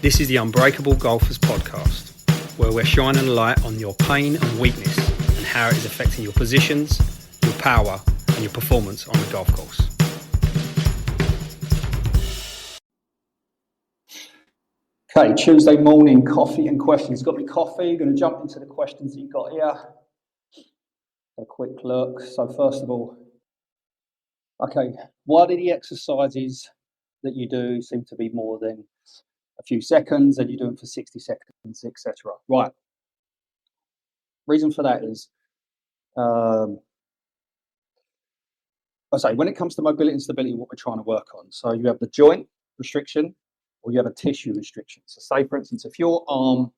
This is the Unbreakable Golfers podcast, where we're shining a light on your pain and weakness and how it is affecting your positions, your power, and your performance on the golf course. Okay, Tuesday morning, coffee and questions. Got me coffee? Going to jump into the questions that you've got here. A quick look. So first of all, okay, why do the exercises that you do seem to be more than a few seconds and you do them for 60 seconds, etc.? Right. Reason for that is, I say, when it comes to mobility and stability, what we're trying to work on. So you have the joint restriction or you have a tissue restriction. So say, for instance, if your arm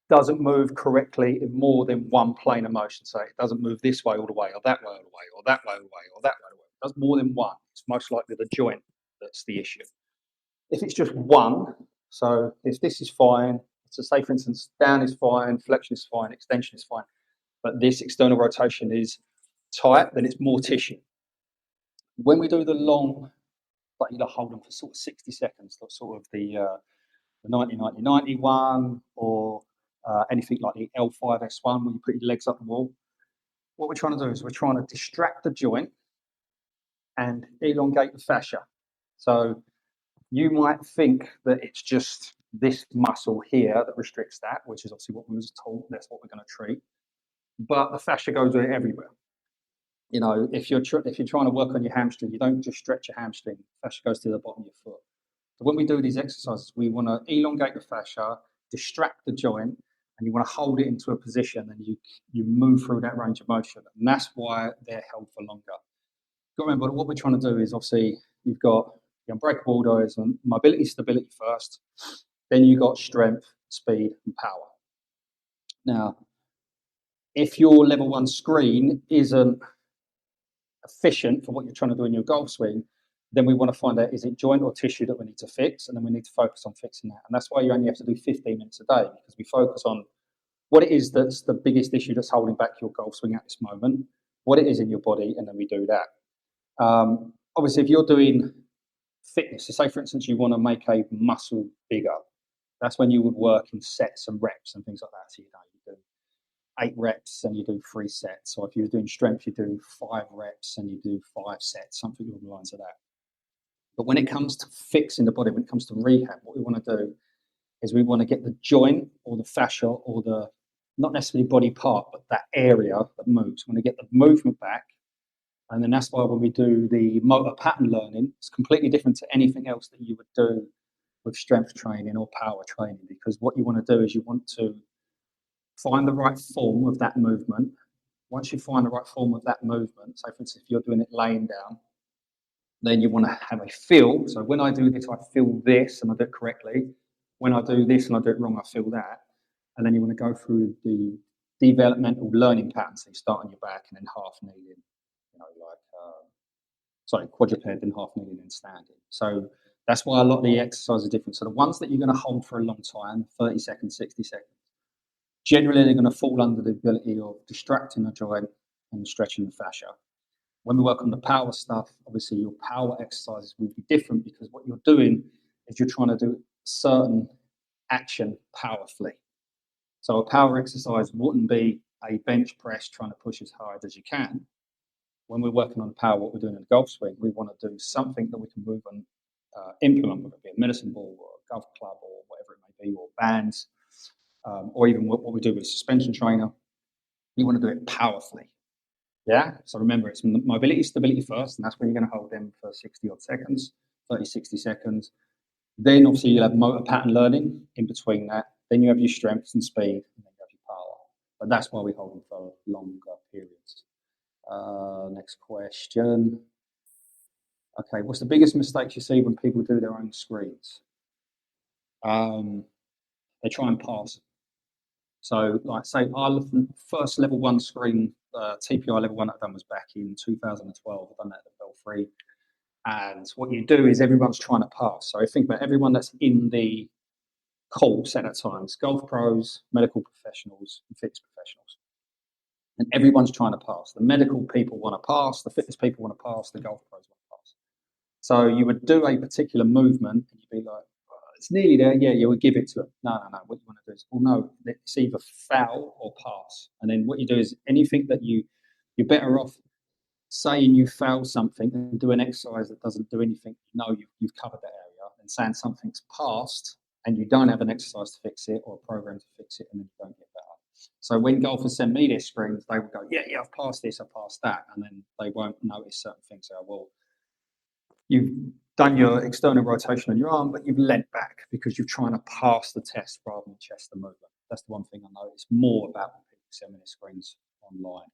doesn't move correctly in more than one plane of motion, so it doesn't move this way all the way, or that way all the way, or that way all the way, or that way all the way, it does more than one, it's most likely the joint that's the issue. If it's just one, so if this is fine, so say for instance, down is fine, flexion is fine, extension is fine, but this external rotation is tight, then it's more tissue. When we do the long, like you hold them for sort of 60 seconds, sort of the 90-90-90 one, or anything like the L5S1 where you put your legs up the wall. What we're trying to do is we're trying to distract the joint and elongate the fascia. So you might think that it's just this muscle here that restricts that, which is obviously what we was told, that's what we're going to treat. But the fascia goes everywhere. You know, if you're trying to work on your hamstring, you don't just stretch your hamstring. The fascia goes to the bottom of your foot. So when we do these exercises, we want to elongate the fascia, distract the joint, and you want to hold it into a position, and you move through that range of motion. And that's why they're held for longer. Got to remember, what we're trying to do is, obviously, you've got the Unbreakable order, mobility, stability first. Then you've got strength, speed, and power. Now, if your level one screen isn't efficient for what you're trying to do in your golf swing, then we want to find out, is it joint or tissue that we need to fix? And then we need to focus on fixing that. And that's why you only have to do 15 minutes a day, because we focus on what it is that's the biggest issue that's holding back your golf swing at this moment, what it is in your body, and then we do that. Obviously, if you're doing fitness, so say, for instance, you want to make a muscle bigger, that's when you would work in sets and reps and things like that. So, you do 8 reps and you do 3 sets. Or if you're doing strength, you do 5 reps and you do 5 sets, something along the lines of that. But when it comes to fixing the body, when it comes to rehab, what we want to do is we want to get the joint or the fascia or the, not necessarily body part, but that area that moves. We want to get the movement back. And then that's why when we do the motor pattern learning, it's completely different to anything else that you would do with strength training or power training, because what you want to do is you want to find the right form of that movement. Once you find the right form of that movement, so for instance, if you're doing it laying down, then you want to have a feel. So when I do this, I feel this and I do it correctly. When I do this and I do it wrong, I feel that. And then you want to go through the developmental learning patterns. So you start on your back and then half kneeling, quadruped, then half kneeling and standing. So that's why a lot of the exercises are different. So the ones that you're going to hold for a long time, 30 seconds, 60 seconds, generally they're going to fall under the ability of distracting the joint and stretching the fascia. When we work on the power stuff, obviously your power exercises will be different, because what you're doing is you're trying to do certain action powerfully. So a power exercise wouldn't be a bench press trying to push as hard as you can. When we're working on power, what we're doing in the golf swing, we want to do something that we can move and implement, whether it be a medicine ball or a golf club or whatever it may be, or bands, or even what we do with a suspension trainer. We want to do it powerfully. Yeah, so remember, it's mobility, stability first, and that's when you're going to hold them for 60 odd seconds, 30, 60 seconds. Then obviously you'll have motor pattern learning in between that. Then you have your strengths and speed, and then you have your power. But that's why we hold them for longer periods. Next question. Okay, what's the biggest mistake you see when people do their own screens? They try and pass. So, like say, our first level 1 screen, TPI level 1 I've done was back in 2012. I've done that at the Belfry. And what you do is everyone's trying to pass. So think about everyone that's in the course at that time. It's golf pros, medical professionals, and fitness professionals. And everyone's trying to pass. The medical people want to pass, the fitness people want to pass, the golf pros want to pass. So you would do a particular movement and you'd be like, it's nearly there. Yeah, you would give it to them. No. What you want to do is, well, no, it's either foul or pass. And then what you do is anything that you're better off saying you fail something and do an exercise that doesn't do anything. You've covered that area, and saying something's passed and you don't have an exercise to fix it or a program to fix it, and then you don't get better. So when golfers send me their screens, they will go, yeah, I've passed this, I've passed that, and then they won't notice certain things. So, well, you've done your external rotation on your arm, but you've leant back because you're trying to pass the test rather than chest the movement. That's the one thing I notice more about when people send me their screens online.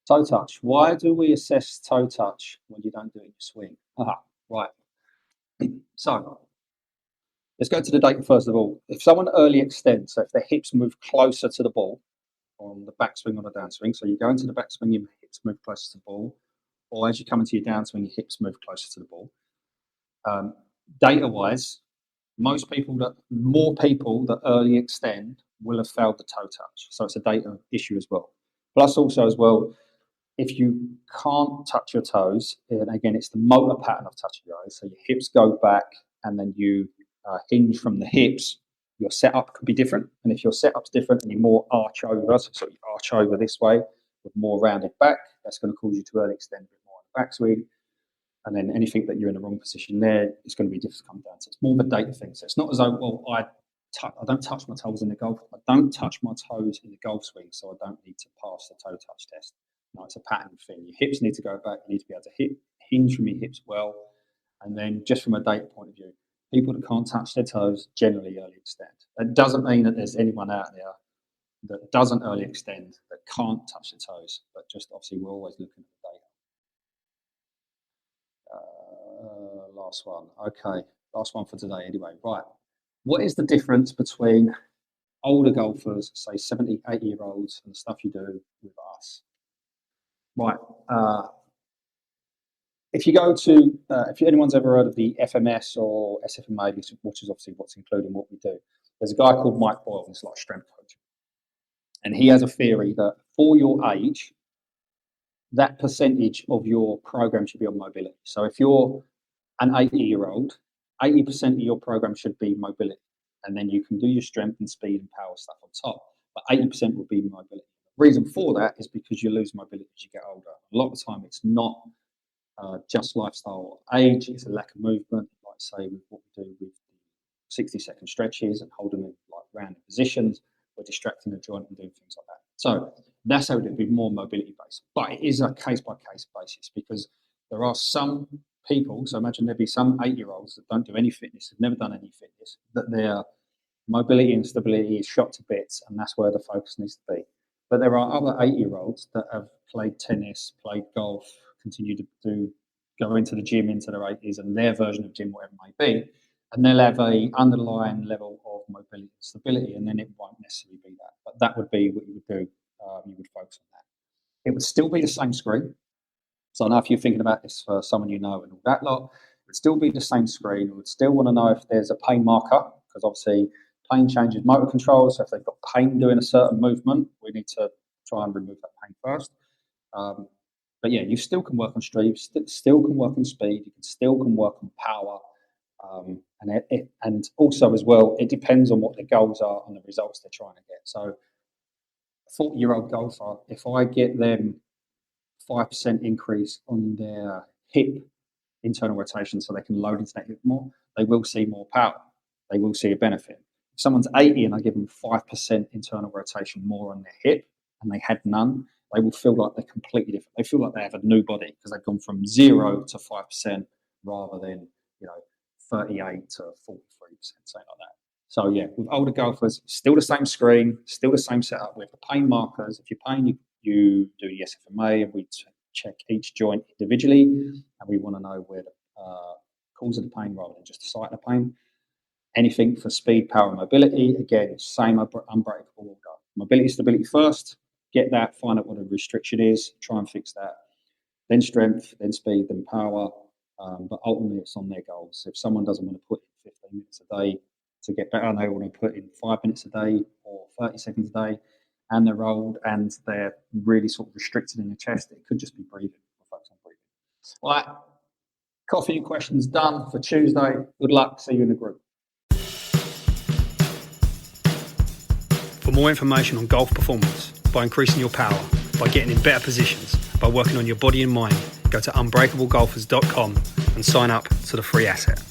Toe touch. Why do we assess toe touch when you don't do it in your swing? Right. So let's go to the data first of all. If someone early extends, so if their hips move closer to the ball on the backswing or the downswing, so you go into the backswing, your hips move closer to the ball, or as you come into your downswing, your hips move closer to the ball. Data-wise, more people that early extend will have failed the toe touch. So it's a data issue as well. Plus also as well, if you can't touch your toes, and again, it's the motor pattern of touching your toes. So your hips go back and then you hinge from the hips. Your setup could be different. And if your setup's different and you more arch over, so you arch over this way with more rounded back, that's going to cause you to early extend a bit more on the backswing. And then anything that you're in the wrong position there, it's going to be difficult to come down. So it's more of a data thing. So it's not as though, well, I don't touch my toes in the golf. I don't touch my toes in the golf swing, so I don't need to pass the toe touch test. No, it's a pattern thing. Your hips need to go back. You need to be able to hinge from your hips well. And then just from a data point of view, people that can't touch their toes generally early extend. It doesn't mean that there's anyone out there that doesn't early extend, that can't touch their toes, but just obviously we're always looking at the data. Last one. Okay, last one for today anyway. Right. What is the difference between older golfers, say 70, 80-year-olds, and the stuff you do with us? Right. If you go to, if anyone's ever heard of the FMS or SFMA, which is obviously what's included in what we do, there's a guy called Mike Boyle, who's like a strength coach. And he has a theory that for your age, that percentage of your program should be on mobility. So if you're an 80-year-old, 80% of your program should be mobility. And then you can do your strength and speed and power stuff on top. But 80% will be mobility. The reason for that is because you lose mobility as you get older. A lot of the time, it's not just lifestyle or age, it's a lack of movement. Like, say, with what we do with 60-second stretches and holding in like rounded positions, we're distracting the joint and doing things like that. So that's how it would be more mobility based. But it is a case by case basis because there are some people, so imagine there'd be some 8-year-olds that don't do any fitness, have never done any fitness, that their mobility and stability is shot to bits, and that's where the focus needs to be. But there are other 8-year-olds that have played tennis, played golf, continue to go into the gym into their 80s, and their version of gym, whatever it may be, and they'll have a underlying level of mobility and stability, and then it won't necessarily be that. But that would be what you would do. You would focus on that. It would still be the same screen. So I know if you're thinking about this for someone you know and all that lot, it would still be the same screen. We would still want to know if there's a pain marker, because obviously pain changes motor control. So if they've got pain doing a certain movement, we need to try and remove that pain first. But yeah, you still can work on strength, still can work on speed, you still can work on power. And also as well, it depends on what the goals are and the results they're trying to get. So a 40-year-old golfer, if I get them 5% increase on their hip internal rotation so they can load into that hip more, they will see more power. They will see a benefit. If someone's 80 and I give them 5% internal rotation more on their hip and they had none, they will feel like they're completely different. They feel like they have a new body because they've gone from 0 to 5% rather than 38 to 43%, something like that. So yeah, with older golfers, still the same screen, still the same setup with the pain markers. If you're pain, you do the SFMA, and we check each joint individually, and we want to know where the cause of the pain rather than just the site of the pain. Anything for speed, power, and mobility, again, same unbreakable order. Mobility, stability first, get that, find out what the restriction is, try and fix that. Then strength, then speed, then power. But ultimately, it's on their goals. If someone doesn't want to put in 15 minutes a day to get better, and they want to put in 5 minutes a day or 30 seconds a day, and they're old and they're really sort of restricted in the chest, it could just be breathing. Focus on breathing. All right. Coffee and questions done for Tuesday. Good luck. See you in the group. For more information on golf performance, by increasing your power, by getting in better positions, by working on your body and mind, go to unbreakablegolfers.com and sign up to the free asset.